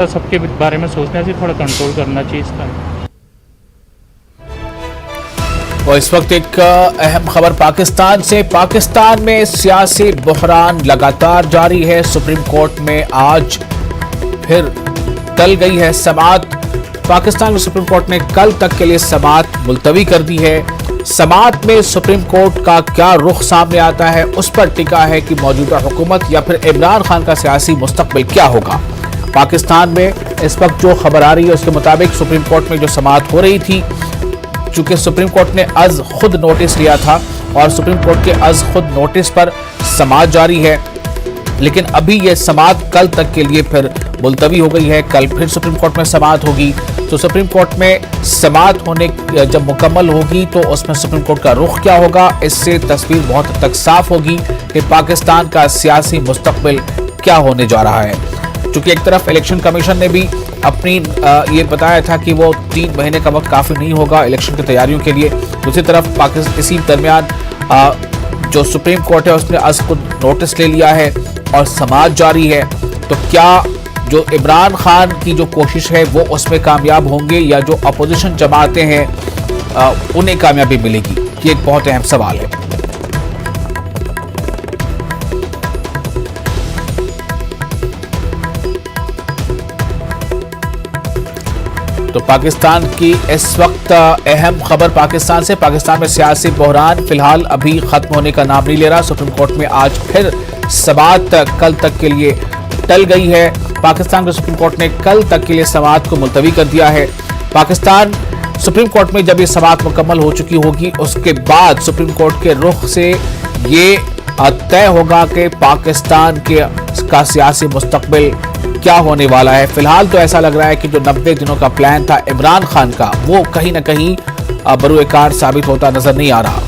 सबके बारे में सोचना चाहिए, थोड़ा कंट्रोल करना चाहिए इसका। और इस वक्त एक अहम खबर पाकिस्तान से। पाकिस्तान में सियासी बहरान लगातार जारी है। सुप्रीम कोर्ट में आज फिर टल गई है समाअत। पाकिस्तान में सुप्रीम कोर्ट ने कल तक के लिए समाअत मुलतवी कर दी है। समाअत में सुप्रीम कोर्ट का क्या रुख सामने आता है, उस पर टिका है कि मौजूदा हुकूमत या फिर इमरान खान का सियासी मुस्तकबिल क्या होगा। पाकिस्तान में इस वक्त जो खबर आ रही है उसके मुताबिक सुप्रीम कोर्ट में जो समाअत हो रही थी, चूंकि सुप्रीम कोर्ट ने आज खुद नोटिस लिया था और सुप्रीम कोर्ट के आज खुद नोटिस पर समाअत जारी है, लेकिन अभी यह समाअत कल तक के लिए फिर मुलतवी हो गई है। कल फिर सुप्रीम कोर्ट में समाअत होगी। तो सुप्रीम कोर्ट में समाअत होने जब मुकम्मल होगी तो उसमें सुप्रीम कोर्ट का रुख क्या होगा, इससे तस्वीर बहुत हद तक साफ होगी कि पाकिस्तान का सियासी मुस्तकबिल क्या होने जा रहा है। चूंकि एक तरफ इलेक्शन कमीशन ने भी अपनी ये बताया था कि वो 3 महीने का वक्त काफ़ी नहीं होगा इलेक्शन की तैयारियों के लिए। दूसरी तरफ पाकिस्तान इसी दरमियान जो सुप्रीम कोर्ट है उसने आज खुद नोटिस ले लिया है और समाअत जारी है। तो क्या जो इमरान खान की जो कोशिश है वो उसमें कामयाब होंगे या जो अपोजिशन जमातें हैं उन्हें कामयाबी मिलेगी, ये एक बहुत अहम सवाल है। तो पाकिस्तान की इस वक्त अहम खबर पाकिस्तान से। पाकिस्तान में सियासी बहरान फिलहाल अभी खत्म होने का नाम नहीं ले रहा। सुप्रीम कोर्ट में आज फिर समाअत कल तक के लिए टल गई है। पाकिस्तान के सुप्रीम कोर्ट ने कल तक के लिए समाअत को मुलतवी कर दिया है। पाकिस्तान सुप्रीम कोर्ट में जब ये समाअत मुकम्मल हो चुकी होगी उसके बाद सुप्रीम कोर्ट के रुख से ये तय होगा कि पाकिस्तान का सियासी मुस्तकबिल क्या होने वाला है। फिलहाल तो ऐसा लग रहा है कि जो 90 दिनों का प्लान था इमरान खान का, वो कहीं ना कहीं बरूएकार साबित होता नजर नहीं आ रहा।